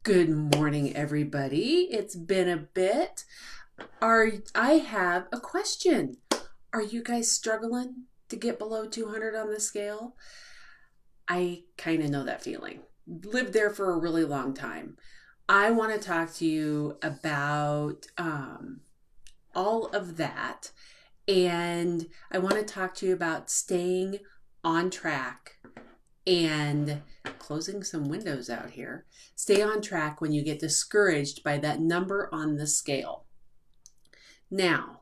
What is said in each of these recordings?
Good morning, everybody. It's been a bit. I have a question. Are you guys struggling to get below 200 on the scale? I kind of know that feeling. Lived there for a really long time. I want to talk to you about all of that. And I want to talk to you about staying on track and closing some windows out here. Stay on track when you get discouraged by that number on the scale. Now,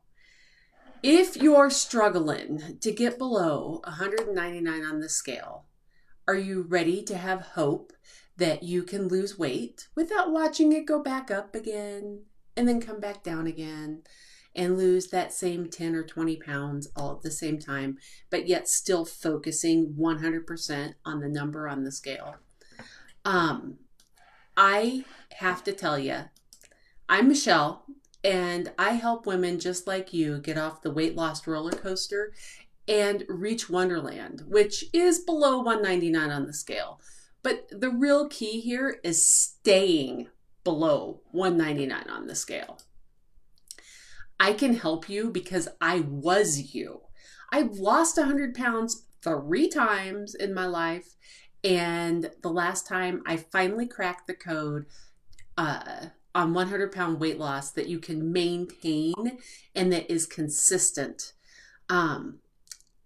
if you're struggling to get below 199 on the scale, are you ready to have hope that you can lose weight without watching it go back up again and then come back down again and lose that same 10 or 20 pounds all at the same time, but yet still focusing 100% on the number on the scale? I have to tell you, I'm Michelle, and I help women just like you get off the weight loss roller coaster and reach Wonderland, which is below 199 on the scale. But the real key here is staying below 199 on the scale. I can help you because I was you. I've lost 100 pounds 3 times in my life. And the last time I finally cracked the code on 100-pound weight loss that you can maintain and that is consistent. And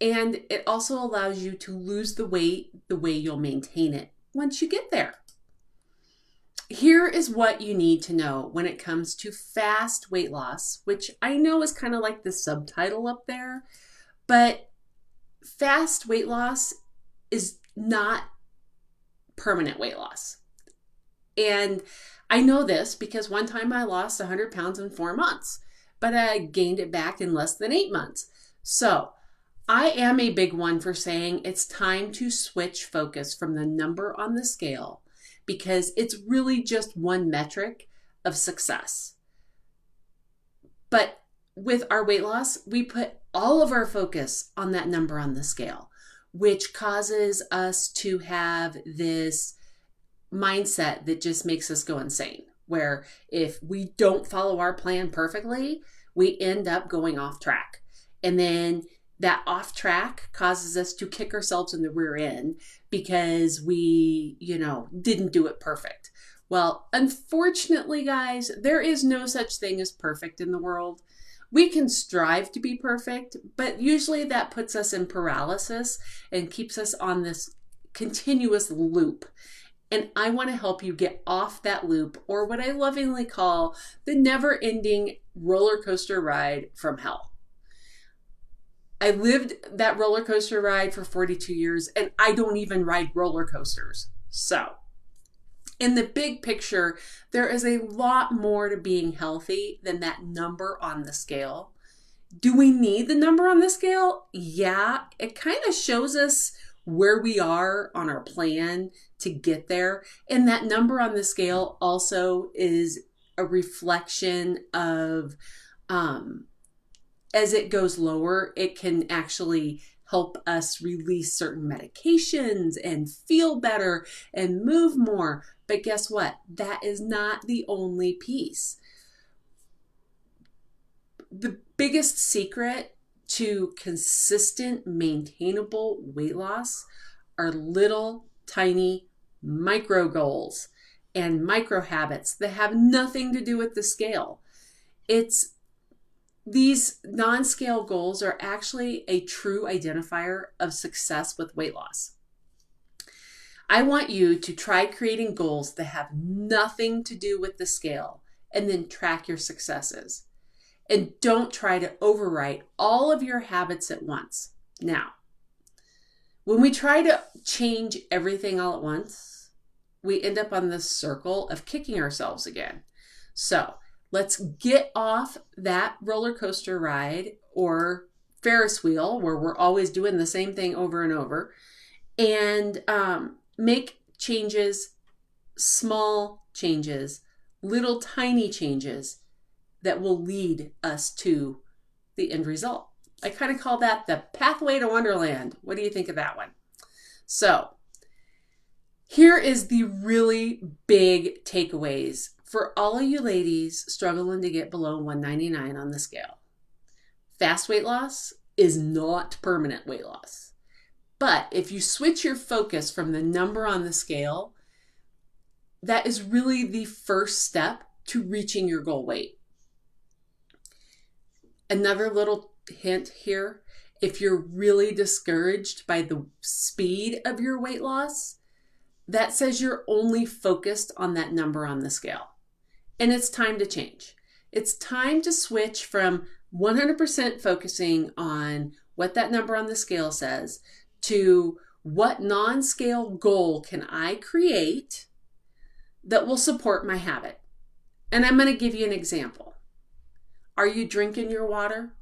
it also allows you to lose the weight the way you'll maintain it once you get there. Here is what you need to know when it comes to fast weight loss, which I know is kind of like the subtitle up there, but fast weight loss is not permanent weight loss. And I know this because one time I lost 100 pounds in 4 months, but I gained it back in less than 8 months. So I am a big one for saying it's time to switch focus from the number on the scale, because it's really just one metric of success. But with our weight loss, we put all of our focus on that number on the scale, which causes us to have this mindset that just makes us go insane, where if we don't follow our plan perfectly, we end up going off track. And then that off track causes us to kick ourselves in the rear end because we, didn't do it perfect. Well, unfortunately, guys, there is no such thing as perfect in the world. We can strive to be perfect, but usually that puts us in paralysis and keeps us on this continuous loop. And I want to help you get off that loop, or what I lovingly call the never-ending roller coaster ride from hell. I lived that roller coaster ride for 42 years, and I don't even ride roller coasters. So, in the big picture, there is a lot more to being healthy than that number on the scale. Do we need the number on the scale? Yeah, it kind of shows us where we are on our plan to get there. And that number on the scale also is a reflection of, as it goes lower, it can actually help us release certain medications and feel better and move more. But guess what? That is not the only piece. The biggest secret to consistent, maintainable weight loss are little, tiny, micro goals and micro habits that have nothing to do with the scale. These non-scale goals are actually a true identifier of success with weight loss. I want you to try creating goals that have nothing to do with the scale and then track your successes. And don't try to overwrite all of your habits at once. Now, when we try to change everything all at once, we end up on this circle of kicking ourselves again. So let's get off that roller coaster ride or Ferris wheel where we're always doing the same thing over and over, and make changes, small changes, little tiny changes that will lead us to the end result. I kind of call that the pathway to Wonderland. What do you think of that one? So Here is the really big takeaways for all of you ladies struggling to get below 199 on the scale. Fast weight loss is not permanent weight loss. But if you switch your focus from the number on the scale, that is really the first step to reaching your goal weight. Another little hint here, if you're really discouraged by the speed of your weight loss, that says you're only focused on that number on the scale. And it's time to change. It's time to switch from 100% focusing on what that number on the scale says to what non-scale goal can I create that will support my habit. And I'm going to give you an example. Are you drinking your water?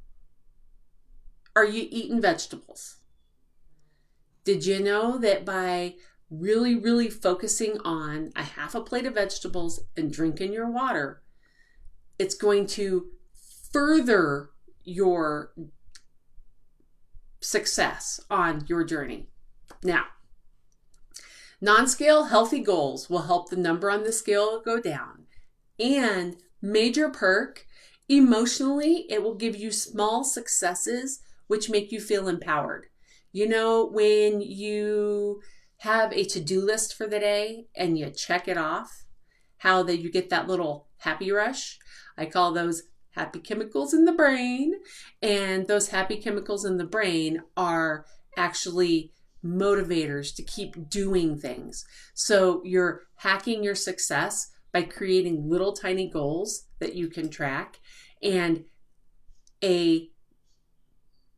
Are you eating vegetables? Did you know that by really focusing on a half a plate of vegetables and drinking your water, it's going to further your success on your journey? Now, non-scale healthy goals will help the number on the scale go down. And major perk, emotionally, it will give you small successes which make you feel empowered. You know, when you have a to-do list for the day and you check it off, how that you get that little happy rush. I call those happy chemicals in the brain. And those happy chemicals in the brain are actually motivators to keep doing things. So you're hacking your success by creating little tiny goals that you can track. And a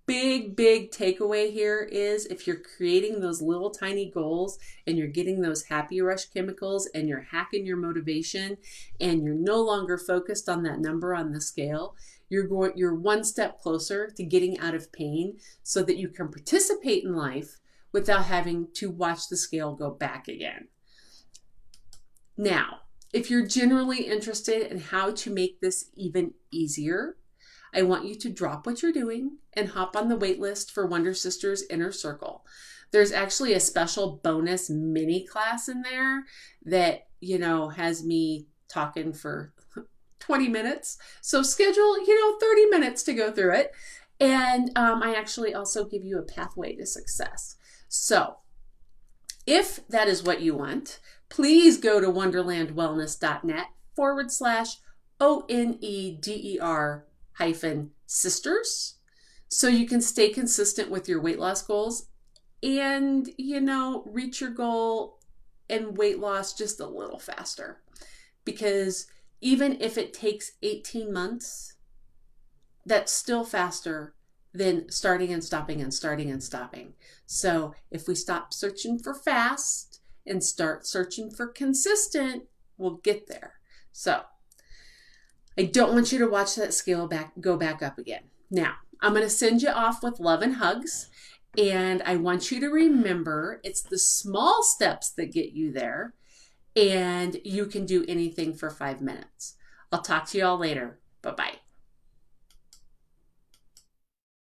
big takeaway here is if you're creating those little tiny goals and you're getting those happy rush chemicals and you're hacking your motivation and you're no longer focused on that number on the scale, you're one step closer to getting out of pain so that you can participate in life without having to watch the scale go back again. Now, if you're generally interested in how to make this even easier, I want you to drop what you're doing and hop on the wait list for Wonder Sisters Inner Circle. There's actually a special bonus mini class in there that, has me talking for 20 minutes. So schedule, 30 minutes to go through it. And I actually also give you a pathway to success. So if that is what you want, please go to wonderlandwellness.net/ONEDER-sisters so you can stay consistent with your weight loss goals and, reach your goal and weight loss just a little faster. Because even if it takes 18 months, that's still faster than starting and stopping and starting and stopping. So if we stop searching for fast and start searching for consistent, we'll get there. So I don't want you to watch that scale go back up again. Now, I'm going to send you off with love and hugs. And I want you to remember it's the small steps that get you there. And you can do anything for 5 minutes. I'll talk to you all later. Bye-bye.